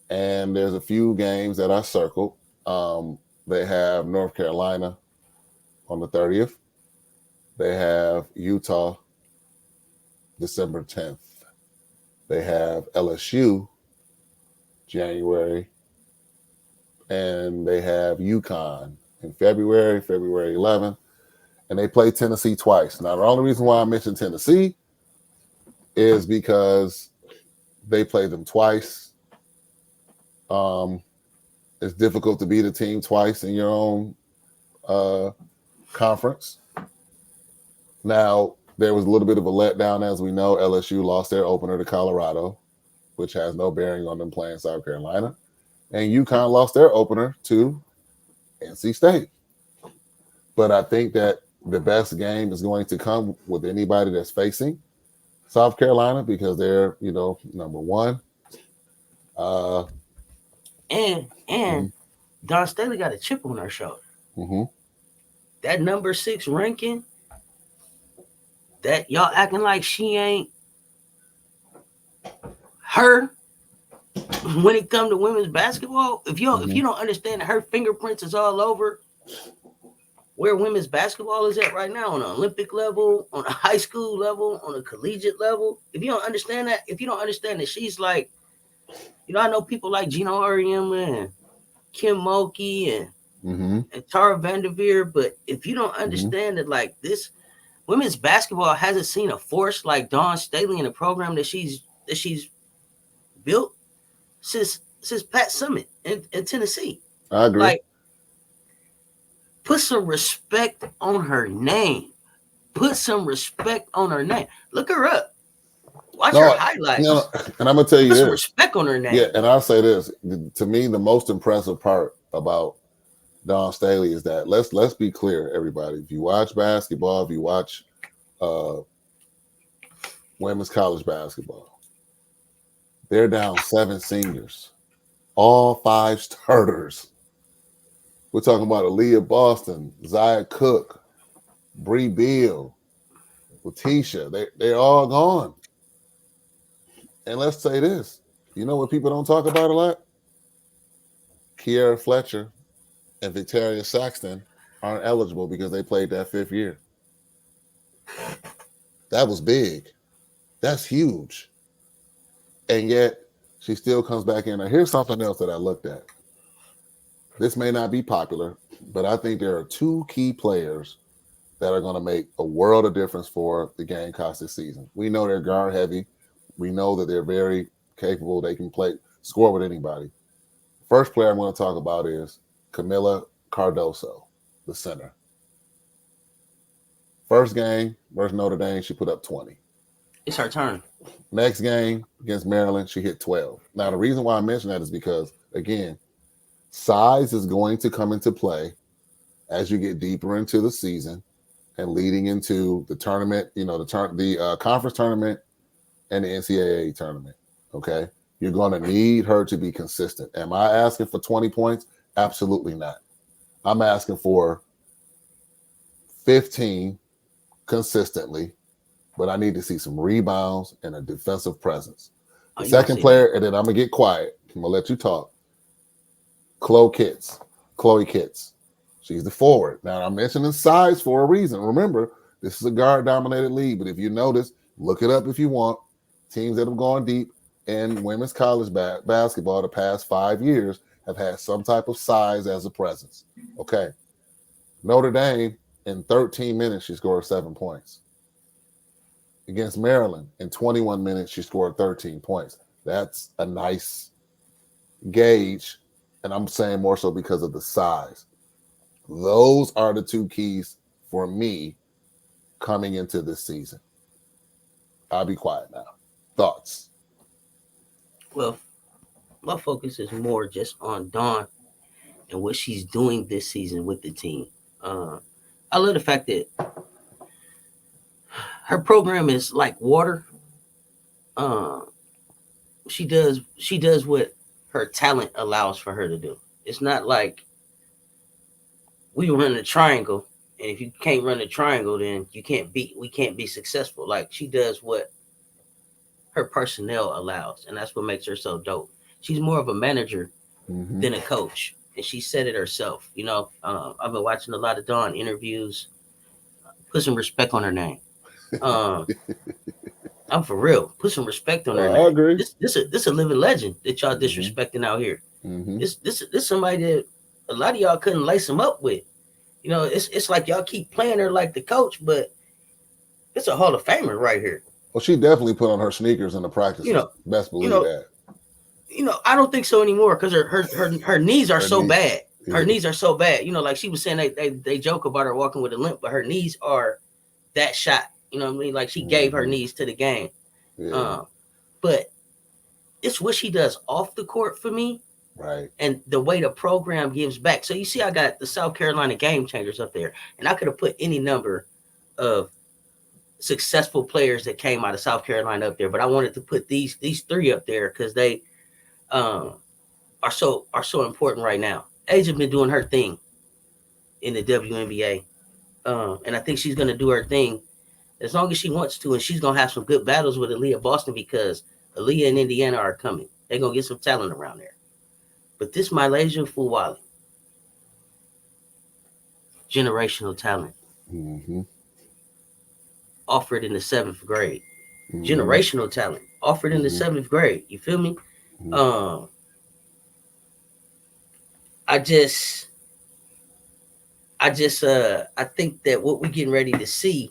and there's a few games that I circled. They have North Carolina on the 30th. They have Utah December 10th. They have LSU January, and they have UConn in February 11th, and they play Tennessee twice. Now, the only reason why I mentioned Tennessee is because they play them twice. It's difficult to beat a team twice in your own conference. Now, there was a little bit of a letdown, as we know. LSU lost their opener to Colorado, which has no bearing on them playing South Carolina. And UConn lost their opener to NC State. But I think that the best game is going to come with anybody that's facing South Carolina because they're, number one. And Dawn Staley got a chip on her shoulder. Mm-hmm. That number 6 ranking, that y'all acting like she ain't her when it comes to women's basketball. If you don't understand that her fingerprints is all over where women's basketball is at right now, on an Olympic level, on a high school level, on a collegiate level. If you don't understand that she's like, I know people like Gina Auriemma and Kim Mulkey and and Tara Vanderveer. But if you don't understand that, like, this women's basketball hasn't seen a force like Dawn Staley in the program that she's built since Pat Summitt in Tennessee. I agree. Like, put some respect on her name. Put some respect on her name. Look her up. Watch her highlights. And I'm gonna tell you put this. some respect on her name. Yeah, and I'll say this. To me, the most impressive part about Dawn Staley is that let's be clear, everybody. If you watch basketball, if you watch women's college basketball, they're down 7 seniors, all 5 starters. We're talking about Aaliyah Boston, Zaya Cook, Bree Beal, Letitia. They're all gone. And let's say this. You know what people don't talk about a lot? Kiera Fletcher and Victoria Saxton aren't eligible because they played that 5th year. That was big. That's huge. And yet she still comes back in. Now, here's something else that I looked at. This may not be popular, but I think there are 2 key players that are going to make a world of difference for the Gamecocks this season. We know they're guard heavy. We know that they're very capable. They can score with anybody. First player I'm going to talk about is Camila Cardoso, the center. First game versus Notre Dame, she put up 20. It's her turn. Next game against Maryland, she hit 12. Now, the reason why I mention that is because, again, size is going to come into play as you get deeper into the season and leading into the tournament, the conference tournament and the NCAA tournament, okay? You're going to need her to be consistent. Am I asking for 20 points? Absolutely not. I'm asking for 15 consistently, but I need to see some rebounds and a defensive presence. The second player, and then I'm going to get quiet. I'm going to let you talk. Chloe Kitts. She's the forward. Now, I'm mentioning size for a reason. Remember, this is a guard-dominated league, but if you notice, look it up if you want. Teams that have gone deep in women's college basketball the past 5 years have had some type of size as a presence. Okay. Notre Dame, in 13 minutes, she scored 7 points. Against Maryland, in 21 minutes, she scored 13 points. That's a nice gauge, and I'm saying more so because of the size. Those are the 2 keys for me coming into this season. I'll be quiet now. Thoughts? Well, my focus is more just on Dawn and what she's doing this season with the team. I love the fact that her program is like water. She does what her talent allows for her to do. It's not like we run a triangle, and if you can't run a triangle, then we can't be successful. Like, she does what her personnel allows, and that's what makes her so dope. She's more of a manager than a coach, and she said it herself. I've been watching a lot of Dawn interviews. Put some respect on her name. I'm for real. Put some respect on her name. I agree. This a living legend that y'all disrespecting out here. This somebody that a lot of y'all couldn't lace them up with. It's like y'all keep playing her like the coach, but it's a Hall of Famer right here. Well, she definitely put on her sneakers in the practice. Best believe that. I don't think so anymore because her knees are so bad. Her knees are so bad. Like she was saying, they joke about her walking with a limp, but her knees are that shot. You know what I mean? Like, she gave her knees to the game. Yeah. But it's what she does off the court for me. Right. And the way the program gives back. So you see, I got the South Carolina Game Changers up there, and I could have put any number of successful players that came out of South Carolina up there, but I wanted to put these 3 up there because they are so important right now. Asia been doing her thing in the WNBA, and I think she's gonna do her thing as long as she wants to, and she's gonna have some good battles with Aaliyah Boston because Aaliyah and Indiana are coming. They're gonna get some talent around there. But this Malaysia Fuwali, generational talent. Offered in the 7th grade. Generational talent offered in the 7th grade. You feel me? I think that what we're getting ready to see,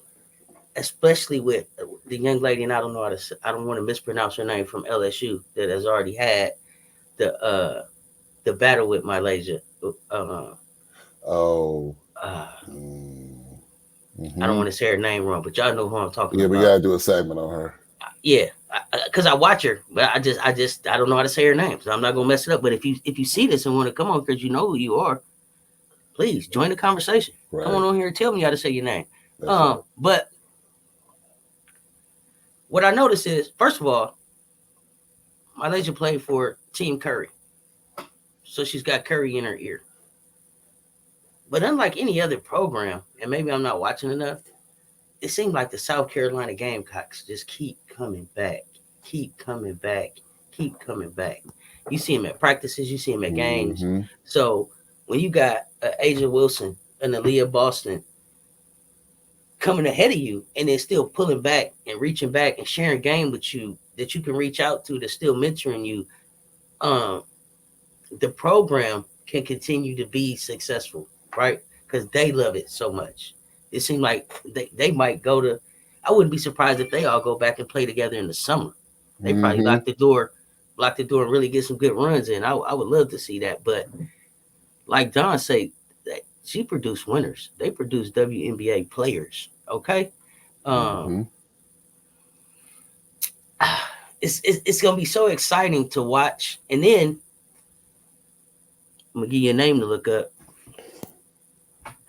especially with the young lady, and I don't know how to, I don't want to mispronounce her name, from LSU, that has already had the battle with Malaysia. Oh. Uh, Mm-hmm. I don't want to say her name wrong, but y'all know who I'm talking about. Yeah, we gotta do a segment on her. Yeah, because I watch her, but I don't know how to say her name, so I'm not gonna mess it up. But if you see this and want to come on because you know who you are, please join the conversation. Right. Come on here and tell me how to say your name. Right. But what I noticed is, first of all, Malaysia played for Team Curry, so she's got Curry in her ear. But unlike any other program, and maybe I'm not watching enough, it seemed like the South Carolina Gamecocks just keep coming back, keep coming back, keep coming back. You see them at practices, you see them at games. Mm-hmm. So when you got Asia Wilson and Aaliyah Boston coming ahead of you, and then still pulling back and reaching back and sharing game with you that you can reach out to, that's still mentoring you, the program can continue to be successful, right? Because they love it so much. It seemed like they might go to, I wouldn't be surprised if they all go back and play together in the summer. They probably lock the door and really get some good runs in. I would love to see that. But like Dawn say, she produced winners. They produced WNBA players. Okay. It's gonna be so exciting to watch. And then I'm gonna give you a name to look up.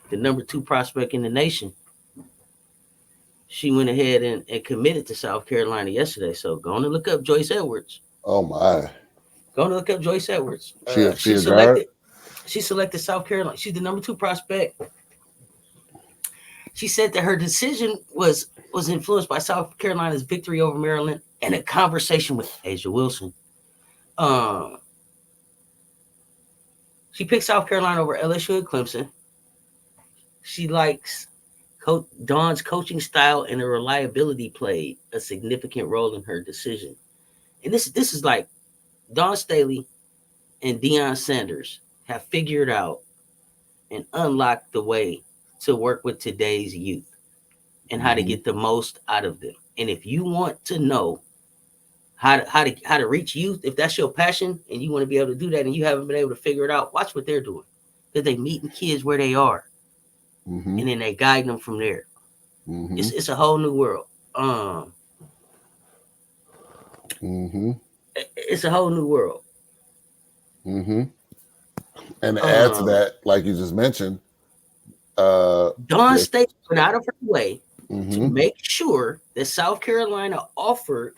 The number 2 prospect in the nation. She went ahead and committed to South Carolina yesterday. So go on and look up Joyce Edwards. Oh my. Go on and look up Joyce Edwards. She selected. She selected South Carolina. She's the number 2 prospect. She said that her decision was influenced by South Carolina's victory over Maryland and a conversation with Asia Wilson. She picked South Carolina over LSU and Clemson. She likes Dawn's coaching style, and the reliability played a significant role in her decision. And this is like Dawn Staley and Deion Sanders have figured out and unlocked the way to work with today's youth and how to get the most out of them. And if you want to know how to reach youth, if that's your passion and you want to be able to do that and you haven't been able to figure it out, watch what they're doing. Because they meeting kids where they are. And then they guide them from there. It's a whole new world. It's a whole new world. And to add to that, like you just mentioned, Dawn State went out of her way to make sure that South Carolina offered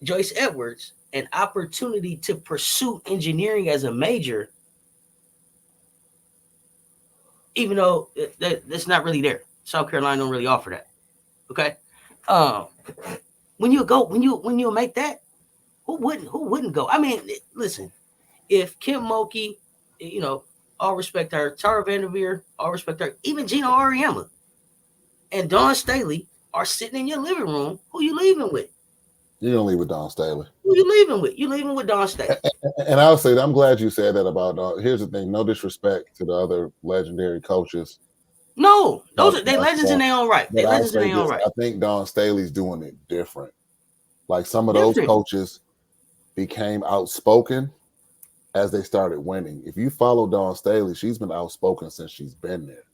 Joyce Edwards an opportunity to pursue engineering as a major, even though that's not really there. South Carolina don't really offer that. Okay. When you make that, who wouldn't go? I mean, listen, if Kim Mulkey, all respect to her, Tara Vanderveer, all respect to her, even Gina Auriemma and Dawn Staley are sitting in your living room, who you leaving with? You don't leave with Dawn Staley. Who you leaving with? You leaving with Dawn Staley. And I'll say that I'm glad you said that about Dawn. Here's the thing: no disrespect to the other legendary coaches. No, they legends in their own right. They legends in their own right. I think Dawn Staley's doing it different. Like some of those coaches became outspoken as they started winning. If you follow Dawn Staley, she's been outspoken since she's been there.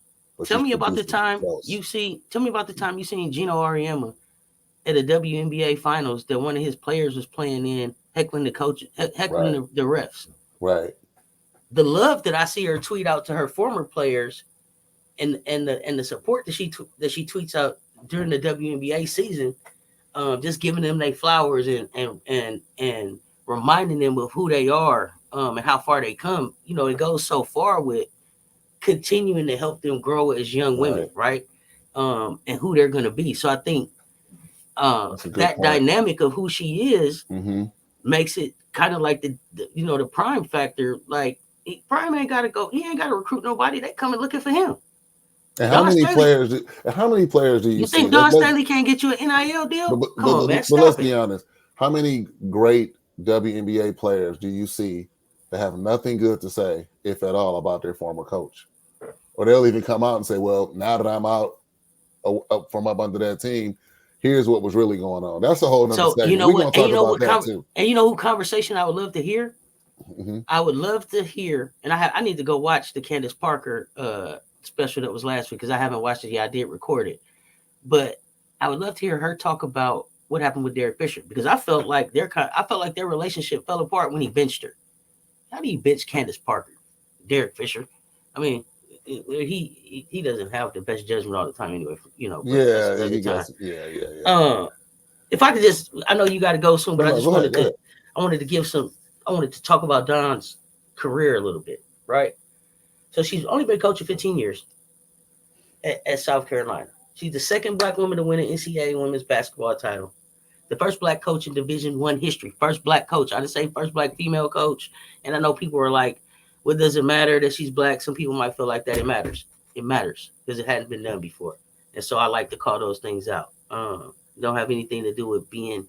Tell me about the time you seen Gino Auriemma at a WNBA finals that one of his players was playing in, heckling the coaches, heckling the refs. Right. The love that I see her tweet out to her former players, and the support that she tweets out during the WNBA season, just giving them their flowers and reminding them of who they are, and how far they come. It goes so far with continuing to help them grow as young women, right? And who they're going to be. So I think that dynamic of who she is makes it kind of like the Prime factor. Like, Prime ain't got to go. He ain't got to recruit nobody. They coming looking for him. And how many players do you see? Think Dawn Staley can't get you an NIL deal? Come on, man. But let's be honest. How many great WNBA players do you see that have nothing good to say, if at all, about their former coach? or they'll even come out and say, well, now that I'm out up from up under that team, here's what was really going on. That's a whole nother So segment. We're going to talk about that too. And you know who conversation I would love to hear? Mm-hmm. I would love to hear, and I need to go watch the Candace Parker special that was last week because I haven't watched it yet. I did record it, but I would love to hear her talk about what happened with Derek Fisher because I felt like their relationship fell apart when he benched her. How do you bench Candace Parker, Derek Fisher? I mean, he doesn't have the best judgment all the time anyway. You know. Yeah, he does. Yeah. If I could just, I know you got to go soon, but I wanted to talk about Dawn's career a little bit, right? So she's only been coaching 15 years at South Carolina. She's the second Black woman to win an NCAA women's basketball title. The first Black coach in Division I history. First Black coach. I didn't say first Black female coach. And I know people are like, well, does it matter that she's Black? Some people might feel like that it matters. It matters because it hadn't been done before. And so I like to call those things out. Don't have anything to do with being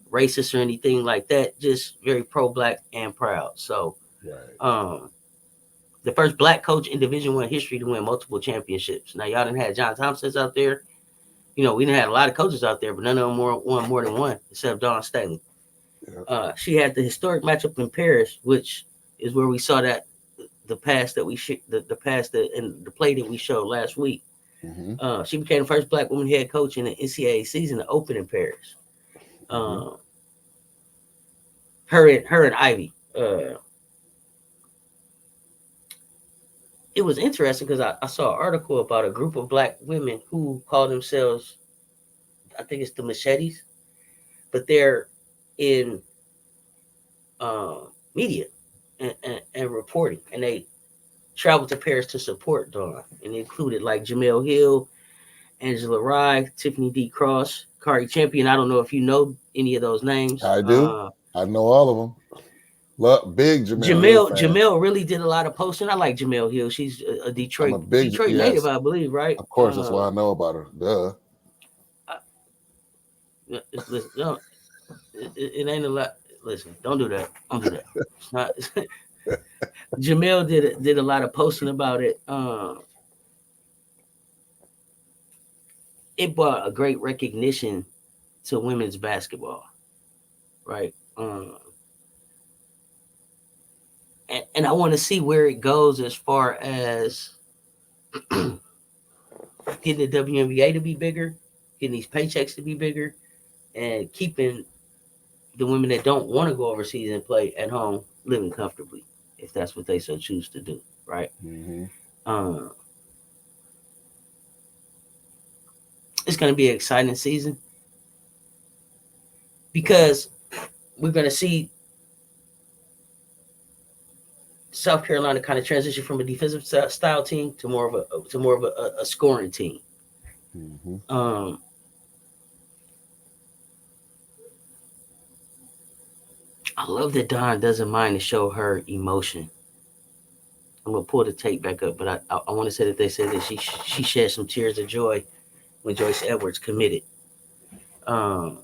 racist or anything like that. Just very pro-Black and proud. So, the first Black coach in Division I history to win multiple championships. Now, y'all done had John Thompson's out there. You know, we done had a lot of coaches out there, but none of them won more than one, except Dawn Staley. Yeah. She had the historic matchup in Paris, which is where we saw that the pass that we and the play that we showed last week. Mm-hmm. She became the first Black woman head coach in the NCAA season to open in Paris. Her and Ivy. It was interesting because I saw an article about a group of Black women who call themselves, I think it's the Machetes, but they're in media and reporting, and they traveled to Paris to support Dawn, and it included like Jamel Hill, Angela Rye, Tiffany D. Cross, Kari Champion. I don't know if you know any of those names. I do. I know all of them. Look, big Jamel really did a lot of posting. I like Jamel Hill. She's a Detroit native, I believe, right? Of course, that's why I know about her. Duh. It ain't a lot. Listen, don't do that. Don't do that. It's not. Jamel did a lot of posting about it. It brought a great recognition to women's basketball, right? And I want to see where it goes as far as getting the WNBA to be bigger, getting these paychecks to be bigger, and keeping the women that don't want to go overseas and play at home living comfortably, if that's what they so choose to do, right? Mm-hmm. It's going to be an exciting season because we're going to see South Carolina kind of transition from a defensive style team to more of a scoring team. Mm-hmm. I love that Dawn doesn't mind to show her emotion. I'm gonna pull the tape back up, but I want to say that they said that she shed some tears of joy when Joyce Edwards committed. Dawn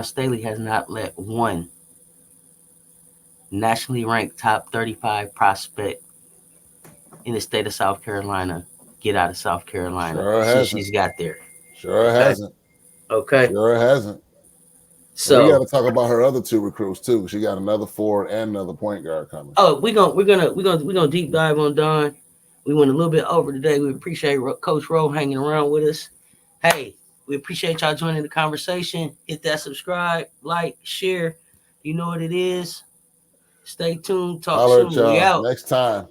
Staley has not let one nationally ranked top 35 prospect in the state of South Carolina get out of South Carolina since she's got there. Sure hasn't. Okay. Sure hasn't. So we got to talk about her other two recruits too. She got another forward and another point guard coming. Oh, we're gonna deep dive on Dawn. We went a little bit over today. We appreciate Coach Ro hanging around with us. Hey, we appreciate y'all joining the conversation. Hit that subscribe, like, share. You know what it is. Stay tuned. Talk soon. We out next time.